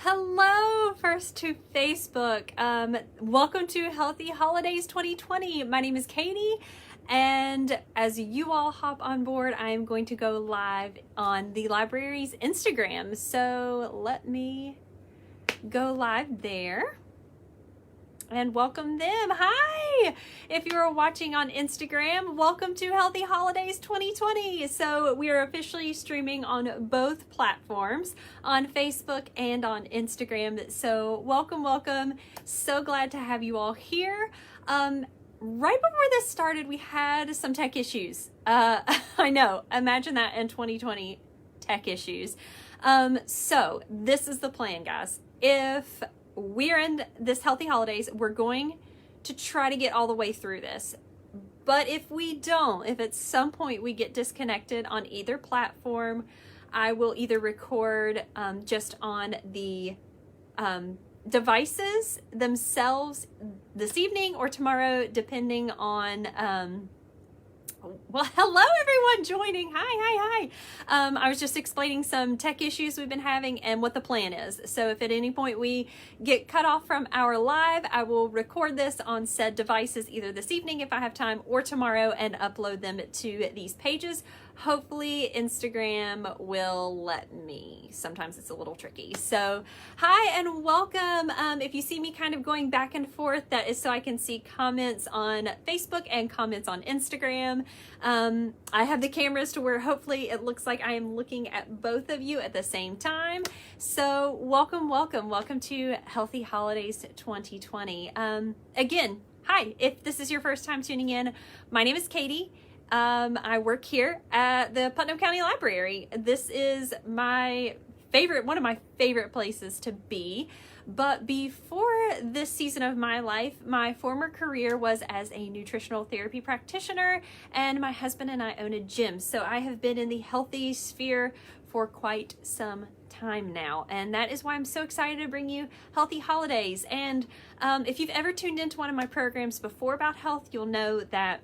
Hello, first to Facebook. Welcome to Healthy Holidays 2020. My name is Katie, and as you all hop on board, I'm going to go live on the library's Instagram. So let me go live there and welcome them. Hi! If you are watching on Instagram, welcome to Healthy Holidays 2020. So we are officially streaming on both platforms, on Facebook and on Instagram. So welcome. So glad to have you all here. Right before this started, we had some tech issues. I know, imagine that in 2020, tech issues. So this is the plan, guys. If we're in this Healthy Holidays, we're going to try to get all the way through this. But if we don't, if at some point we get disconnected on either platform, I will either record just on the devices themselves this evening or tomorrow, depending on well, hello everyone joining. Hi. I was just explaining some tech issues we've been having and what the plan is. So if at any point we get cut off from our live, I will record this on said devices either this evening if I have time or tomorrow and upload them to these pages. Hopefully Instagram will let me. Sometimes it's a little tricky. So hi and welcome. If you see me kind of going back and forth, that is so I can see comments on Facebook and comments on Instagram. I have the cameras to where hopefully it looks like I am looking at both of you at the same time. So welcome to Healthy Holidays 2020. Again, hi, if this is your first time tuning in, my name is Katie. I work here at the Putnam County Library. This is one of my favorite places to be. But before this season of my life, my former career was as a nutritional therapy practitioner, and my husband and I own a gym. So I have been in the healthy sphere for quite some time now, and that is why I'm so excited to bring you Healthy Holidays. And if you've ever tuned into one of my programs before about health, you'll know that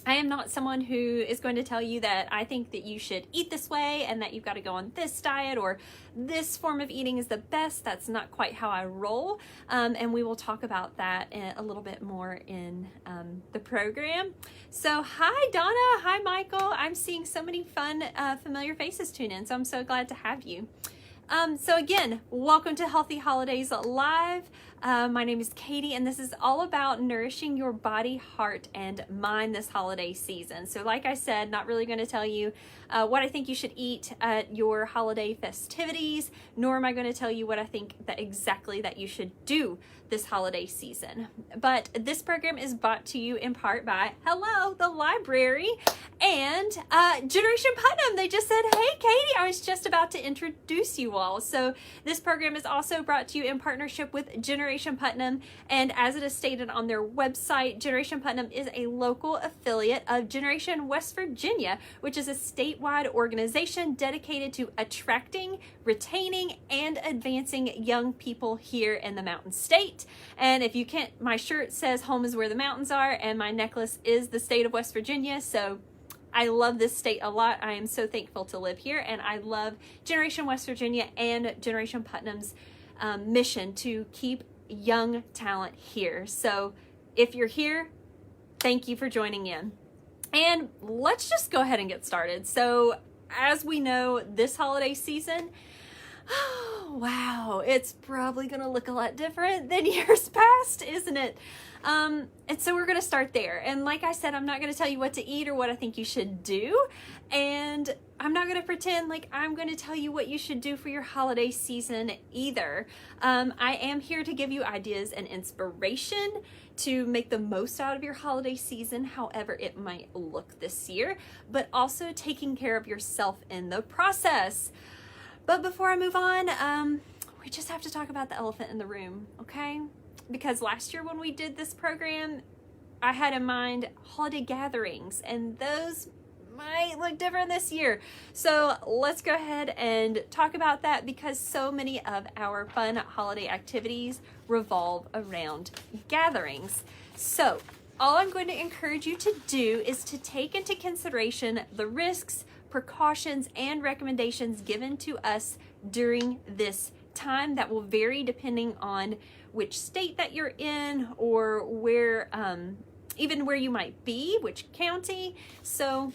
I am not someone who is going to tell you that I think that you should eat this way and that you've got to go on this diet or this form of eating is the best. That's not quite how I roll. And we will talk about that a little bit more in the program. So hi, Donna. Hi, Michael. I'm seeing so many fun, familiar faces tune in. So I'm so glad to have you. So again, welcome to Healthy Holidays Live. My name is Katie, and this is all about nourishing your body, heart, and mind this holiday season. So like I said, not really going to tell you what I think you should eat at your holiday festivities, nor am I going to tell you what I think exactly that you should do this holiday season. But this program is brought to you in part by, hello, the library, and Generation Putnam. They just said, hey, Katie, I was just about to introduce you all. So this program is also brought to you in partnership with Generation Putnam, and as it is stated on their website, Generation Putnam is a local affiliate of Generation West Virginia, which is a statewide organization dedicated to attracting, retaining, and advancing young people here in the Mountain State. And if you can't, my shirt says home is where the mountains are, and my necklace is the state of West Virginia. So I love this state a lot. I am so thankful to live here, and I love Generation West Virginia and Generation Putnam's mission to keep young talent here. So if you're here, thank you for joining in. And let's just go ahead and get started. So as we know, this holiday season, oh, wow, it's probably going to look a lot different than years past, isn't it? And so we're going to start there. And like I said, I'm not going to tell you what to eat or what I think you should do. And I'm not going to pretend like I'm going to tell you what you should do for your holiday season either. I am here to give you ideas and inspiration to make the most out of your holiday season, however it might look this year, but also taking care of yourself in the process. But before I move on, we just have to talk about the elephant in the room, okay? Because last year when we did this program, I had in mind holiday gatherings, and those might look different this year. So let's go ahead and talk about that, because so many of our fun holiday activities revolve around gatherings. So all I'm going to encourage you to do is to take into consideration the risks, precautions, and recommendations given to us during this time that will vary depending on which state that you're in, or where, even where you might be, which county. So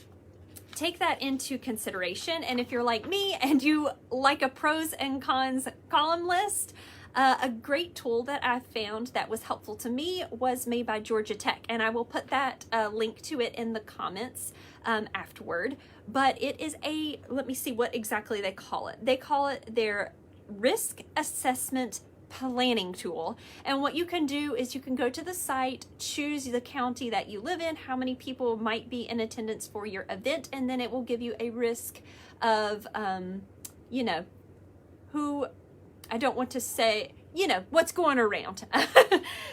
take that into consideration. And if you're like me and you like a pros and cons column list, a great tool that I found that was helpful to me was made by Georgia Tech, and I will put that link to it in the comments afterward. But it is a, let me see what exactly they call it. They call it their risk assessment planning tool. And what you can do is you can go to the site, choose the county that you live in, how many people might be in attendance for your event, and then it will give you a risk of, you know, who, I don't want to say, you know, what's going around.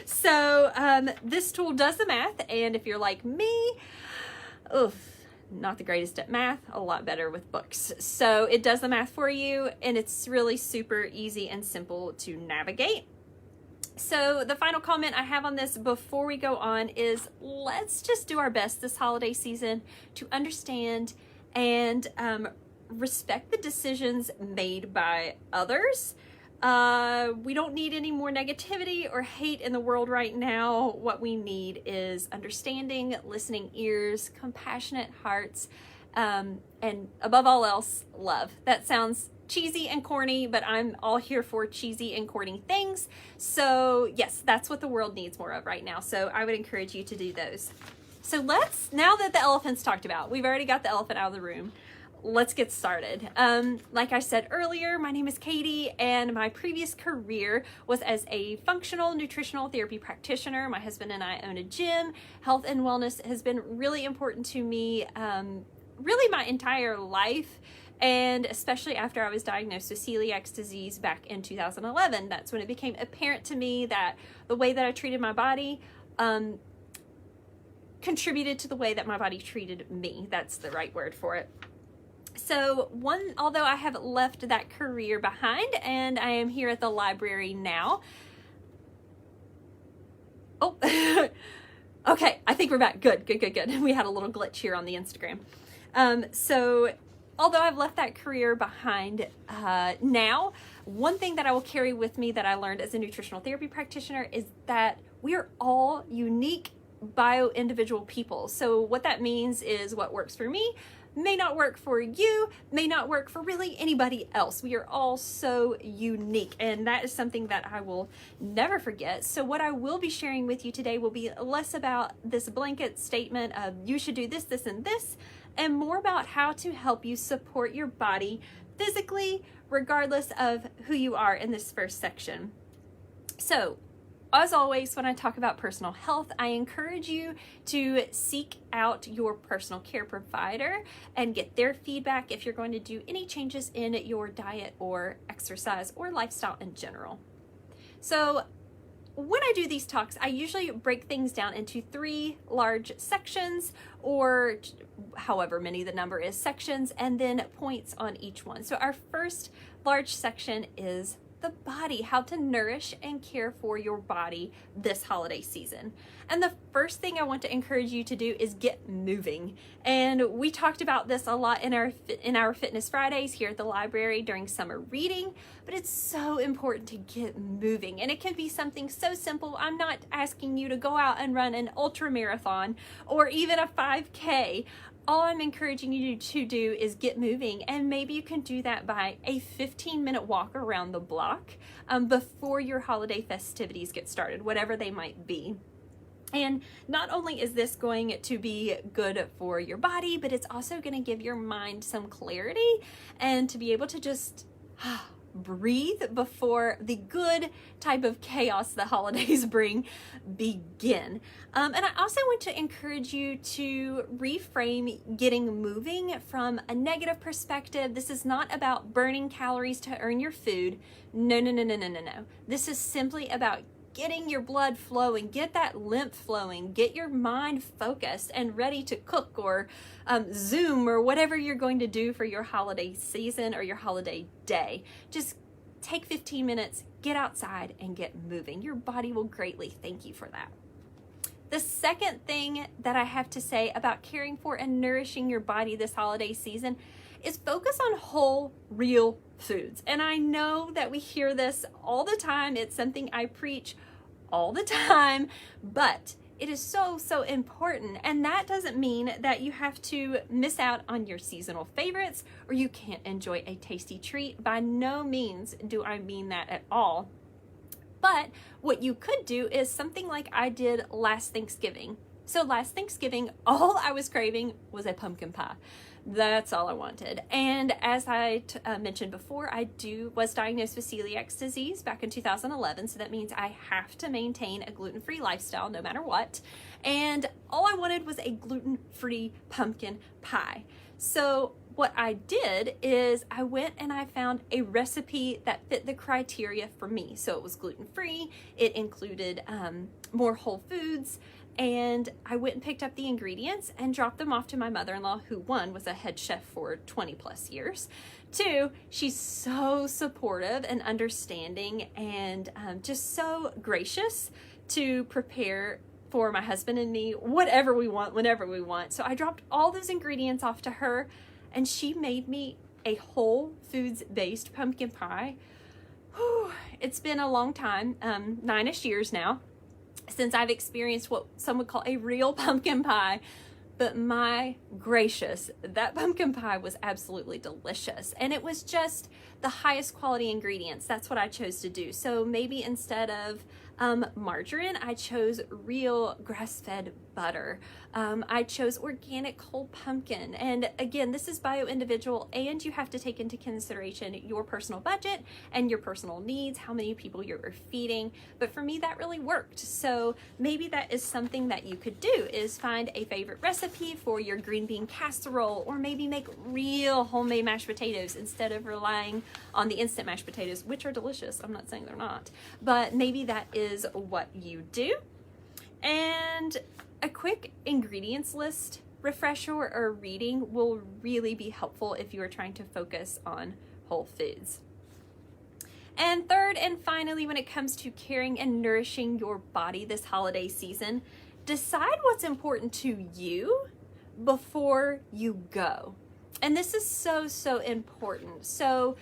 So this tool does the math, and if you're like me, not the greatest at math, a lot better with books. So it does the math for you, and it's really super easy and simple to navigate. So the final comment I have on this before we go on is, let's just do our best this holiday season to understand and respect the decisions made by others. We don't need any more negativity or hate in the world right now. What we need is understanding, listening ears, compassionate hearts, and above all else, love. That sounds cheesy and corny, but I'm all here for cheesy and corny things. So yes, that's what the world needs more of right now. So I would encourage you to do those. So now that the elephant's talked about, we've already got the elephant out of the room. Let's get started. Like I said earlier, my name is Katie, and my previous career was as a functional nutritional therapy practitioner. My husband and I own a gym. Health and wellness has been really important to me, really my entire life, and especially after I was diagnosed with celiac disease back in 2011. That's when it became apparent to me that the way that I treated my body contributed to the way that my body treated me. That's the right word for it. So although I have left that career behind and I am here at the library now. Oh, okay. I think we're back. Good. We had a little glitch here on the Instagram. So although I've left that career behind now, one thing that I will carry with me that I learned as a nutritional therapy practitioner is that we are all unique bio-individual people. So what that means is what works for me may not work for you, may not work for really anybody else. We are all so unique, and that is something that I will never forget. So what I will be sharing with you today will be less about this blanket statement of you should do this, this, and this, and more about how to help you support your body physically, regardless of who you are in this first section. So, as always, when I talk about personal health, I encourage you to seek out your personal care provider and get their feedback if you're going to do any changes in your diet or exercise or lifestyle in general. So when I do these talks, I usually break things down into 3 large sections, or however many the number is sections, and then points on each one. So our first large section is the body, how to nourish and care for your body this holiday season. And the first thing I want to encourage you to do is get moving. And we talked about this a lot in our Fitness Fridays here at the library during summer reading, but it's so important to get moving. And it can be something so simple. I'm not asking you to go out and run an ultra marathon or even a 5K. All I'm encouraging you to do is get moving, and maybe you can do that by a 15-minute walk around the block before your holiday festivities get started, whatever they might be. And not only is this going to be good for your body, but it's also going to give your mind some clarity and to be able to just breathe before the good type of chaos the holidays bring begin. And I also want to encourage you to reframe getting moving from a negative perspective. This is not about burning calories to earn your food. No. This is simply about getting your blood flowing, get that lymph flowing, get your mind focused and ready to cook or Zoom or whatever you're going to do for your holiday season or your holiday day. Just take 15 minutes, get outside and get moving. Your body will greatly thank you for that. The second thing that I have to say about caring for and nourishing your body this holiday season is focus on whole, real foods. And I know that we hear this all the time. It's something I preach all the time, but it is so, so important. And that doesn't mean that you have to miss out on your seasonal favorites or you can't enjoy a tasty treat. By no means do I mean that at all. But what you could do is something like I did last Thanksgiving. So last Thanksgiving, all I was craving was a pumpkin pie. That's all I wanted. And as I mentioned before, I was diagnosed with celiac disease back in 2011. So that means I have to maintain a gluten-free lifestyle no matter what. And all I wanted was a gluten-free pumpkin pie. So what I did is I went and I found a recipe that fit the criteria for me. So it was gluten-free. It included more whole foods. And I went and picked up the ingredients and dropped them off to my mother-in-law, who one, was a head chef for 20 plus years. Two, she's so supportive and understanding and just so gracious to prepare for my husband and me, whatever we want, whenever we want. So I dropped all those ingredients off to her and she made me a whole foods-based pumpkin pie. Whew, it's been a long time, 9-ish years now, since I've experienced what some would call a real pumpkin pie. But my gracious, that pumpkin pie was absolutely delicious. And it was just the highest quality ingredients. That's what I chose to do. So maybe instead of margarine, I chose real grass-fed butter. I chose organic whole pumpkin. And again, this is bio-individual, and you have to take into consideration your personal budget and your personal needs, how many people you're feeding. But for me, that really worked. So maybe that is something that you could do, is find a favorite recipe for your green bean casserole, or maybe make real homemade mashed potatoes instead of relying on the instant mashed potatoes, which are delicious. I'm not saying they're not, but maybe that is what you do. And a quick ingredients list refresher or reading will really be helpful if you are trying to focus on whole foods. And third and finally, when it comes to caring and nourishing your body this holiday season, decide what's important to you before you go. And this is so, so important. So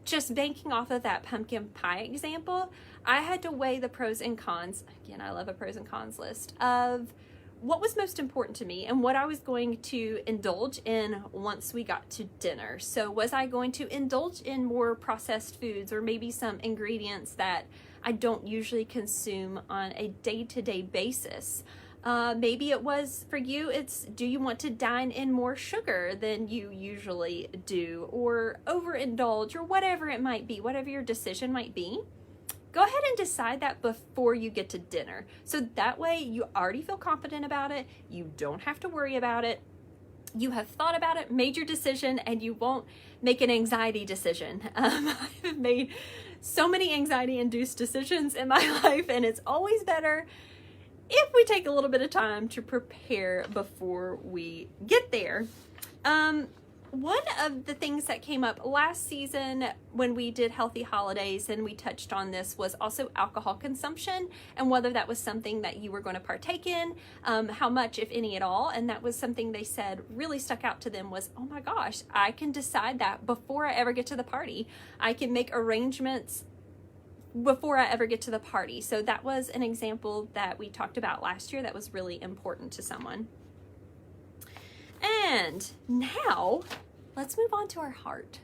just banking off of that pumpkin pie example, I had to weigh the pros and cons. Again, I love a pros and cons list of what was most important to me and what I was going to indulge in once we got to dinner. So was I going to indulge in more processed foods or maybe some ingredients that I don't usually consume on a day-to-day basis? Maybe it was for you, do you want to dine in more sugar than you usually do, or overindulge, or whatever it might be, whatever your decision might be? Go ahead and decide that before you get to dinner. So that way you already feel confident about it. You don't have to worry about it. You have thought about it, made your decision, and you won't make an anxiety decision. I've made so many anxiety-induced decisions in my life, and it's always better if we take a little bit of time to prepare before we get there. One of the things that came up last season when we did Healthy Holidays, and we touched on this, was also alcohol consumption and whether that was something that you were going to partake in, how much, if any at all. And that was something they said really stuck out to them was, oh my gosh, I can decide that before I ever get to the party. I can make arrangements before I ever get to the party. So that was an example that we talked about last year that was really important to someone. And now let's move on to our heart.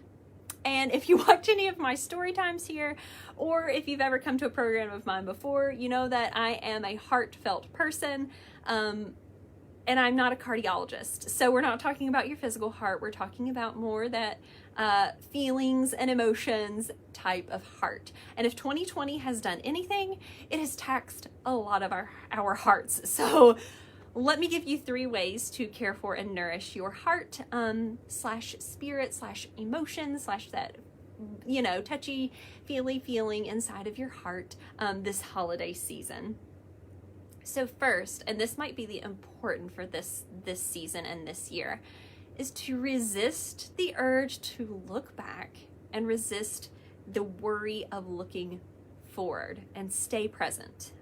And if you watch any of my story times here, or if you've ever come to a program of mine before, you know that I am a heartfelt person. And I'm not a cardiologist. So we're not talking about your physical heart. We're talking about more that feelings and emotions type of heart. And if 2020 has done anything, it has taxed a lot of our hearts. So let me give you 3 ways to care for and nourish your heart, slash spirit, slash emotion, slash that, touchy feely feeling inside of your heart this holiday season. So first, and this might be the important for this season and this year, is to resist the urge to look back and resist the worry of looking forward and stay present.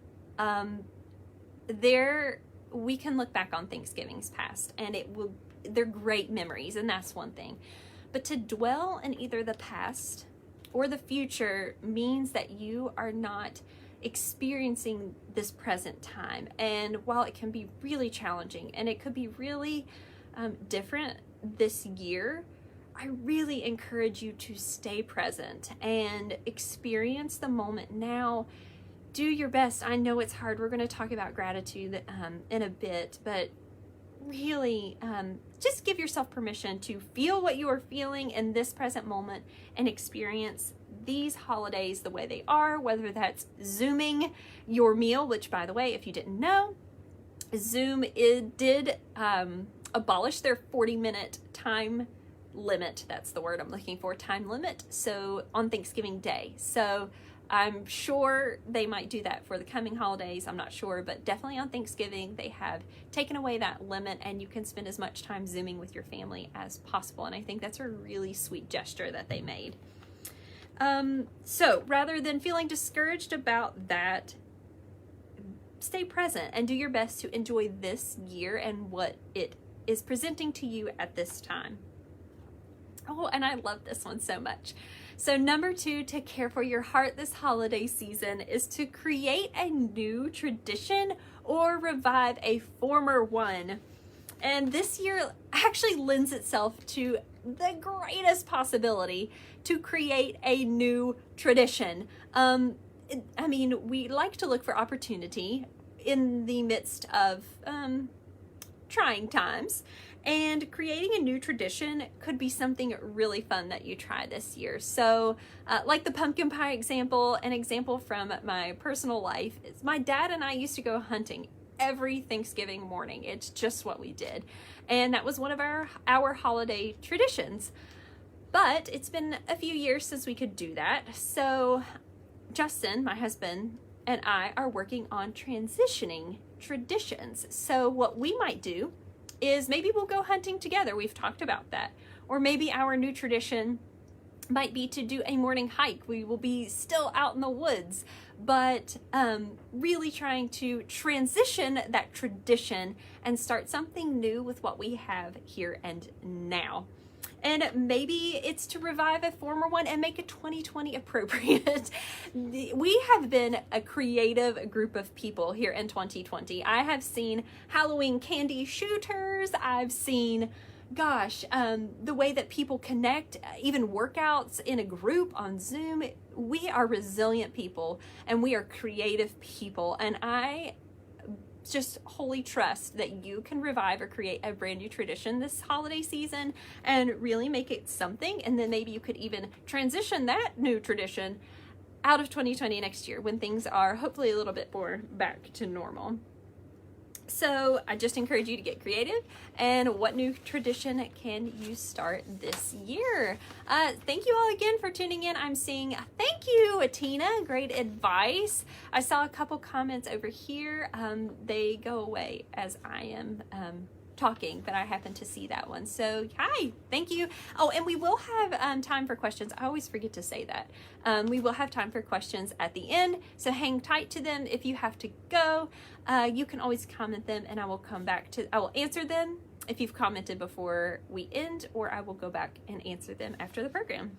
We can look back on Thanksgivings past and they're great memories, and that's one thing. But to dwell in either the past or the future means that you are not experiencing this present time. And while it can be really challenging and it could be really different this year, I really encourage you to stay present and experience the moment now. Do your best. I know it's hard. We're going to talk about gratitude in a bit, but really just give yourself permission to feel what you are feeling in this present moment and experience these holidays the way they are, whether that's Zooming your meal, which, by the way, if you didn't know, Zoom did abolish their 40-minute time limit. That's the word I'm looking for, time limit. So on Thanksgiving Day. So I'm sure they might do that for the coming holidays. I'm not sure, but definitely on Thanksgiving, they have taken away that limit and you can spend as much time Zooming with your family as possible. And I think that's a really sweet gesture that they made. So rather than feeling discouraged about that, stay present and do your best to enjoy this year and what it is presenting to you at this time. Oh, and I love this one so much. So number 2, to care for your heart this holiday season is to create a new tradition or revive a former one. And this year actually lends itself to the greatest possibility to create a new tradition. We like to look for opportunity in the midst of trying times. And creating a new tradition could be something really fun that you try this year. So like the pumpkin pie example, an example from my personal life is my dad and I used to go hunting every Thanksgiving morning. It's just what we did. And that was one of our holiday traditions. But it's been a few years since we could do that. So Justin, my husband, and I are working on transitioning traditions. So what we might do is maybe we'll go hunting together. We've talked about that. Or maybe our new tradition might be to do a morning hike. We will be still out in the woods, but really trying to transition that tradition and start something new with what we have here and now. And maybe it's to revive a former one and make it 2020 appropriate. We have been a creative group of people here in 2020. I have seen Halloween candy shooters. I've seen, the way that people connect, even workouts in a group on Zoom. We are resilient people and we are creative people. And I just wholly trust that you can revive or create a brand new tradition this holiday season and really make it something. And then maybe you could even transition that new tradition out of 2020 next year when things are hopefully a little bit more back to normal. So I just encourage you to get creative. And what new tradition can you start this year? Thank you all again for tuning in. I'm seeing, thank you, Atina, great advice. I saw a couple comments over here. They go away as I am talking, but I happen to see that one. So hi, thank you. Oh, and we will have time for questions. I always forget to say that. We will have time for questions at the end, so hang tight to them. If you have to go, you can always comment them and I will answer them if you've commented before we end, or I will go back and answer them after the program.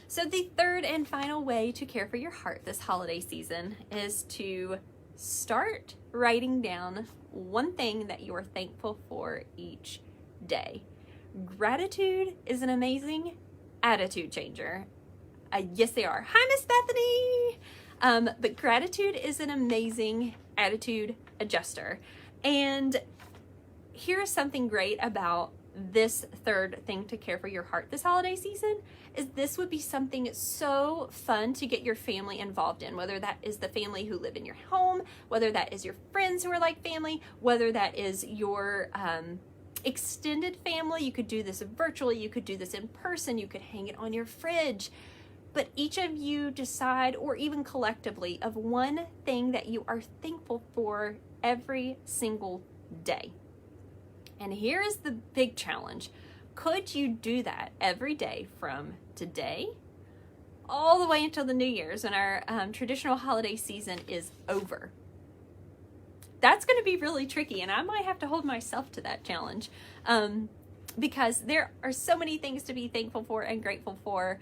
So the third and final way to care for your heart this holiday season is to start writing down one thing that you are thankful for each day. Gratitude is an amazing attitude changer. Yes, they are. Hi, Miss Bethany. But gratitude is an amazing attitude adjuster. And here's something great about this third thing to care for your heart this holiday season is this would be something so fun to get your family involved in, whether that is the family who live in your home, whether that is your friends who are like family, whether that is your extended family. You could do this virtually, you could do this in person, you could hang it on your fridge. But each of you decide, or even collectively, of one thing that you are thankful for every single day. And here's the big challenge. Could you do that every day from today all the way until the New Year's when our traditional holiday season is over? That's going to be really tricky, and I might have to hold myself to that challenge. because there are so many things to be thankful for and grateful for.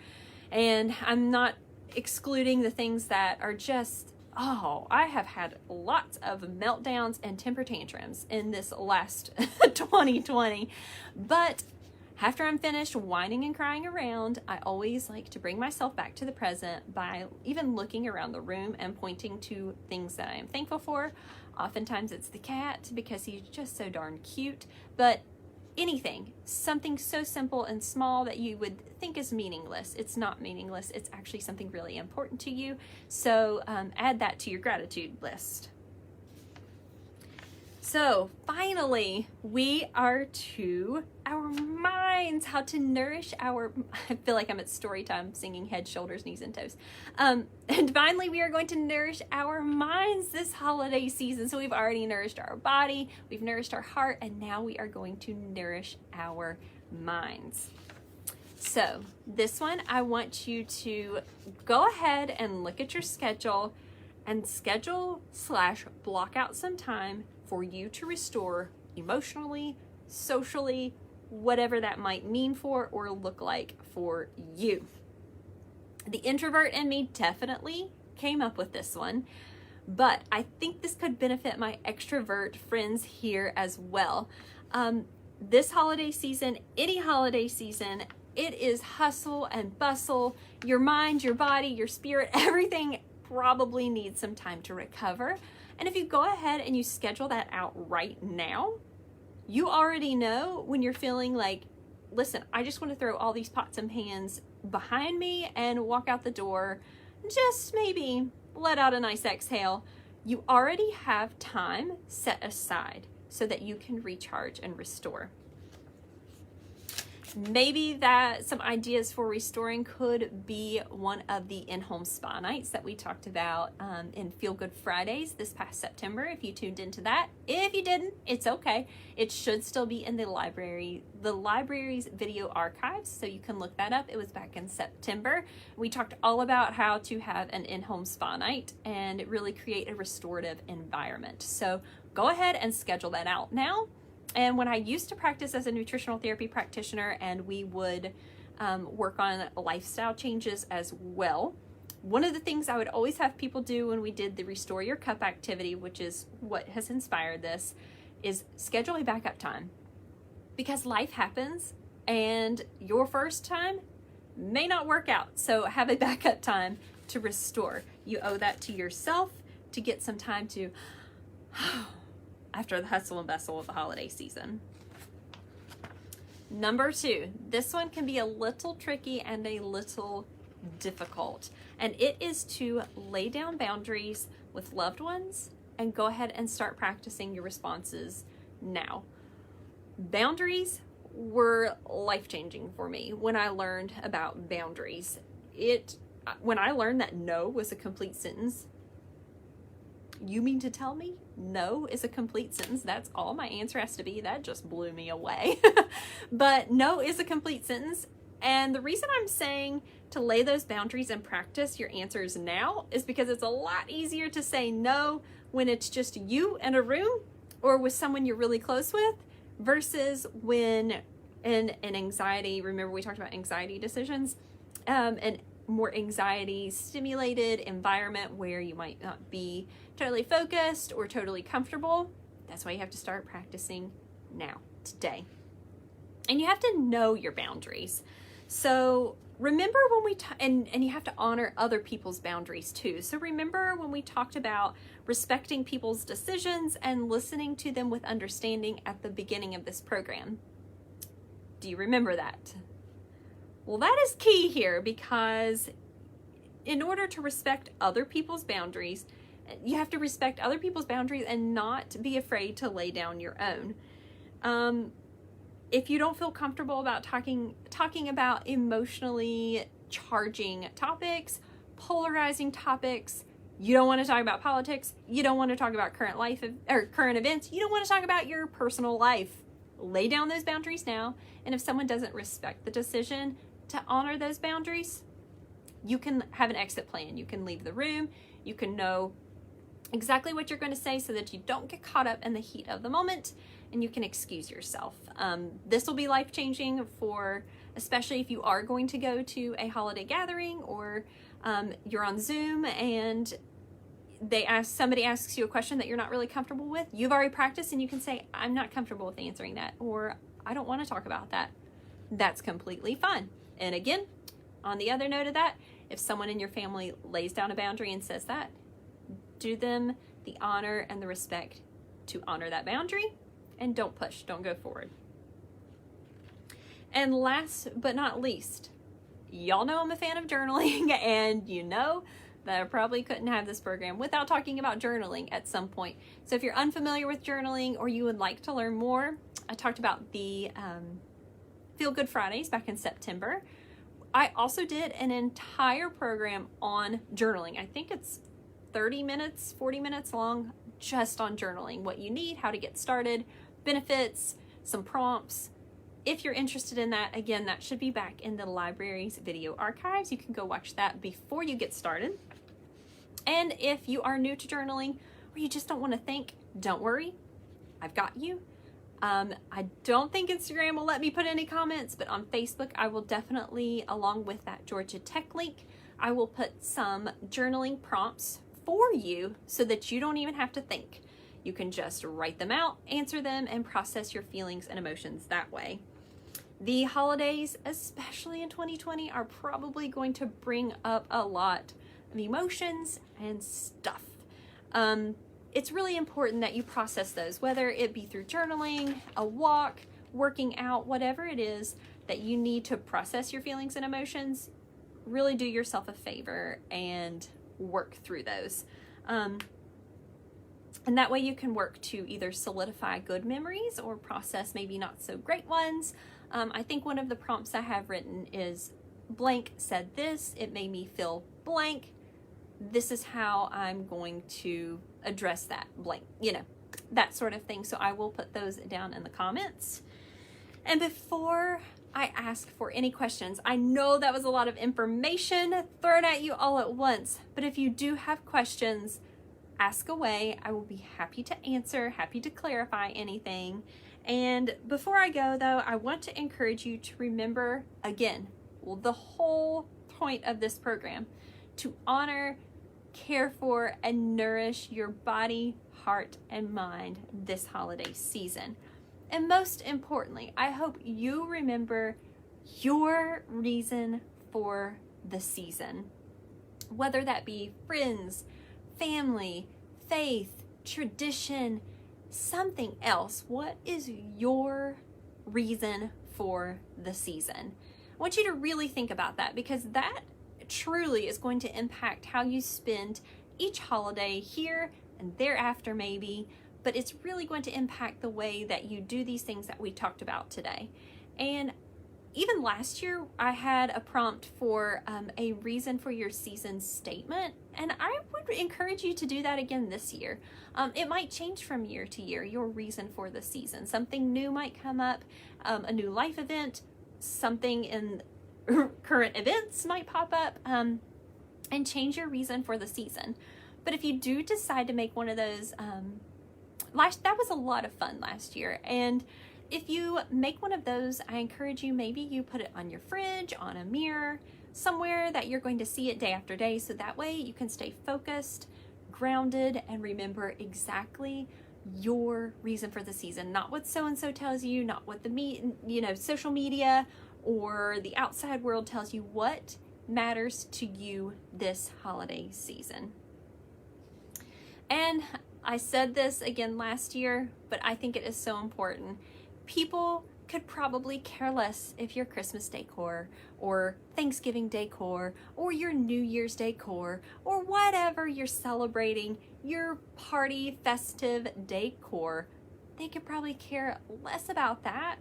And I'm not excluding the things that are just, oh, I have had lots of meltdowns and temper tantrums in this last 2020. But after I'm finished whining and crying around, I always like to bring myself back to the present by even looking around the room and pointing to things that I am thankful for. Oftentimes it's the cat because he's just so darn cute, but anything, something so simple and small that you would think is meaningless. It's not meaningless. It's actually something really important to you. So add that to your gratitude list. So finally, we are to our minds, how to nourish our, I feel like I'm at story time singing head, shoulders, knees, and toes. And finally, we are going to nourish our minds this holiday season. So we've already nourished our body, we've nourished our heart, and now we are going to nourish our minds. So this one, I want you to go ahead and look at your schedule and schedule/block out some time for you to restore emotionally, socially, whatever that might mean for or look like for you. The introvert in me definitely came up with this one, but I think this could benefit my extrovert friends here as well. This holiday season, any holiday season, it is hustle and bustle. Your mind, your body, your spirit, everything probably needs some time to recover. And if you go ahead and you schedule that out right now, you already know when you're feeling like, listen, I just want to throw all these pots and pans behind me and walk out the door, just maybe let out a nice exhale. You already have time set aside so that you can recharge and restore. Maybe that some ideas for restoring could be one of the in-home spa nights that we talked about in Feel Good Fridays this past September, if you tuned into that. If you didn't, it's okay. It should still be in the library's video archives, so you can look that up. It was back in September. We talked all about how to have an in-home spa night and really create a restorative environment. So go ahead and schedule that out now. And when I used to practice as a nutritional therapy practitioner and we would work on lifestyle changes as well, one of the things I would always have people do when we did the Restore Your Cup activity, which is what has inspired this, is schedule a backup time. Because life happens and your first time may not work out. So have a backup time to restore. You owe that to yourself to get some time to after the hustle and bustle of the holiday season. Number 2, this one can be a little tricky and a little difficult, and it is to lay down boundaries with loved ones and go ahead and start practicing your responses now. Boundaries were life-changing for me when I learned about boundaries. When I learned that no was a complete sentence, you mean to tell me no is a complete sentence? That's all my answer has to be. That just blew me away. But no is a complete sentence. And the reason I'm saying to lay those boundaries and practice your answers now is because it's a lot easier to say no when it's just you in a room or with someone you're really close with versus when in an anxiety, remember we talked about anxiety decisions, and more anxiety stimulated environment where you might not be totally focused or totally comfortable. That's why you have to start practicing now, today. And you have to know your boundaries. So remember when we, and you have to honor other people's boundaries too. So remember when we talked about respecting people's decisions and listening to them with understanding at the beginning of this program. Do you remember that? Well, that is key here because in order to respect other people's boundaries, you have to respect other people's boundaries and not be afraid to lay down your own. If you don't feel comfortable about talking about emotionally charging topics, polarizing topics, you don't want to talk about politics, you don't want to talk about current life or current events, you don't want to talk about your personal life, lay down those boundaries now. And if someone doesn't respect the decision to honor those boundaries, you can have an exit plan. You can leave the room. You can know exactly what you're going to say so that you don't get caught up in the heat of the moment and you can excuse yourself. This will be life-changing for, especially if you are going to go to a holiday gathering, or you're on Zoom and somebody asks you a question that you're not really comfortable with. You've already practiced and you can say, I'm not comfortable with answering that, or I don't want to talk about that. That's completely fine. And again, on the other note of that, if someone in your family lays down a boundary and says that, do them the honor and the respect to honor that boundary, and don't push, don't go forward. And last but not least, y'all know I'm a fan of journaling, and you know that I probably couldn't have this program without talking about journaling at some point. So if you're unfamiliar with journaling or you would like to learn more, I talked about the Feel Good Fridays back in September. I also did an entire program on journaling. I think it's 30 minutes, 40 minutes long, just on journaling. What you need, how to get started, benefits, some prompts. If you're interested in that, again, that should be back in the library's video archives. You can go watch that before you get started. And if you are new to journaling or you just don't want to think, don't worry, I've got you. I don't think Instagram will let me put any comments, but on Facebook, I will definitely, along with that Georgia Tech link, I will put some journaling prompts for you so that you don't even have to think. You can just write them out, answer them, and process your feelings and emotions that way. The holidays, especially in 2020, are probably going to bring up a lot of emotions and stuff. It's really important that you process those, whether it be through journaling, a walk, working out, whatever it is that you need to process your feelings and emotions. Really do yourself a favor and work through those. And that way you can work to either solidify good memories or process maybe not so great ones. I think one of the prompts I have written is, blank said this, it made me feel blank. This is how I'm going to address that blank, that sort of thing. So I will put those down in the comments. And before I ask for any questions, I know that was a lot of information thrown at you all at once, but if you do have questions, ask away. I will be happy to answer, happy to clarify anything. And before I go though, I want to encourage you to remember again, the whole point of this program, to honor, care for, and nourish your body, heart, and mind this holiday season. And most importantly, I hope you remember your reason for the season, whether that be friends, family, faith, tradition, something else. What is your reason for the season? I want you to really think about that, because that truly is going to impact how you spend each holiday here and thereafter maybe, but it's really going to impact the way that you do these things that we talked about today. And even last year, I had a prompt for a reason for your season statement, and I would encourage you to do that again this year. It might change from year to year, your reason for the season. Something new might come up, a new life event, something in current events might pop up, and change your reason for the season. But if you do decide to make one of those, that was a lot of fun last year, and if you make one of those, I encourage you, maybe you put it on your fridge, on a mirror, somewhere that you're going to see it day after day, so that way you can stay focused, grounded, and remember exactly your reason for the season, not what so-and-so tells you, not what the social media or the outside world tells you. What matters to you this holiday season. And I said this again last year, but I think it is so important. People could probably care less if your Christmas decor or Thanksgiving decor or your New Year's decor or whatever you're celebrating, your party festive decor, they could probably care less about that,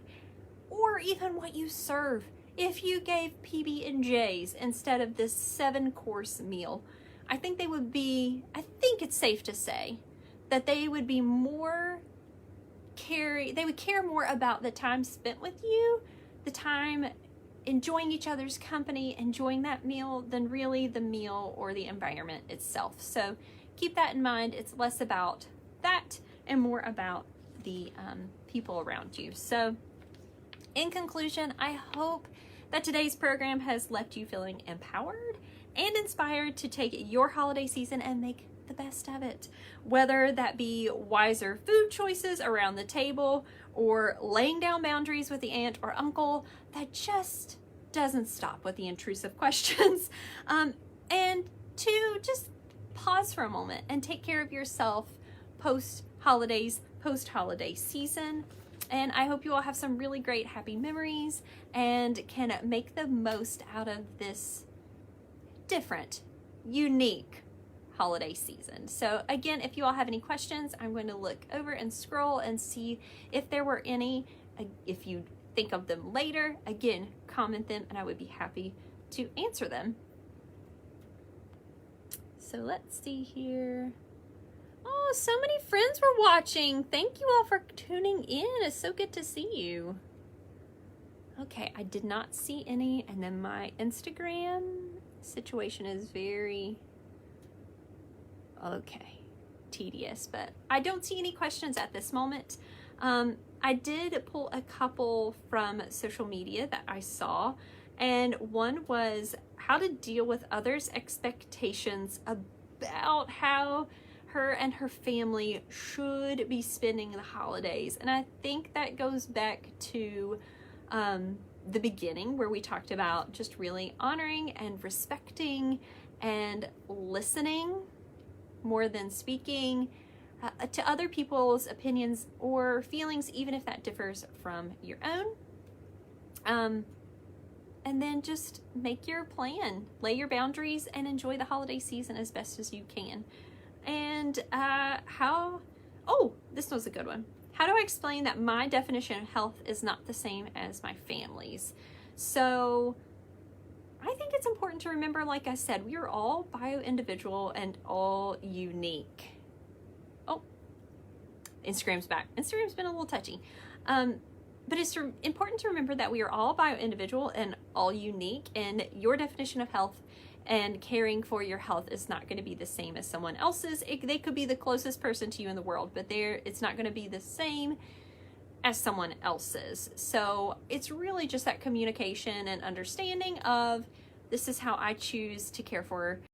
or even what you serve. If you gave PB&Js instead of this 7-course meal, I think it's safe to say that they would be they would care more about the time spent with you, the time enjoying each other's company, enjoying that meal, than really the meal or the environment itself. So keep that in mind. It's less about that and more about the people around you. So in conclusion, I hope that today's program has left you feeling empowered and inspired to take your holiday season and make the best of it. Whether that be wiser food choices around the table or laying down boundaries with the aunt or uncle that just doesn't stop with the intrusive questions. And to just pause for a moment and take care of yourself post-holidays, post-holiday season. And I hope you all have some really great happy memories and can make the most out of this different, unique holiday season. So again, if you all have any questions, I'm going to look over and scroll and see if there were any. If you think of them later, again, comment them and I would be happy to answer them. So let's see here. Oh, so many friends were watching. Thank you all for tuning in. It's so good to see you. Okay, I did not see any. And then my Instagram situation is very, tedious, but I don't see any questions at this moment. I did pull a couple from social media that I saw, and one was how to deal with others' expectations about how her and her family should be spending the holidays. And I think that goes back to the beginning where we talked about just really honoring and respecting and listening more than speaking to other people's opinions or feelings, even if that differs from your own. And then just make your plan, lay your boundaries, and enjoy the holiday season as best as you can. And this was a good one. How do I explain that my definition of health is not the same as my family's? So I think it's important to remember, like I said, we are all bio-individual and all unique. Oh, Instagram's back. Instagram's been a little touchy. But it's important to remember that we are all bio-individual and all unique, and your definition of health and caring for your health is not going to be the same as someone else's. They could be the closest person to you in the world, but it's not going to be the same as someone else's. So it's really just that communication and understanding of, this is how I choose to care for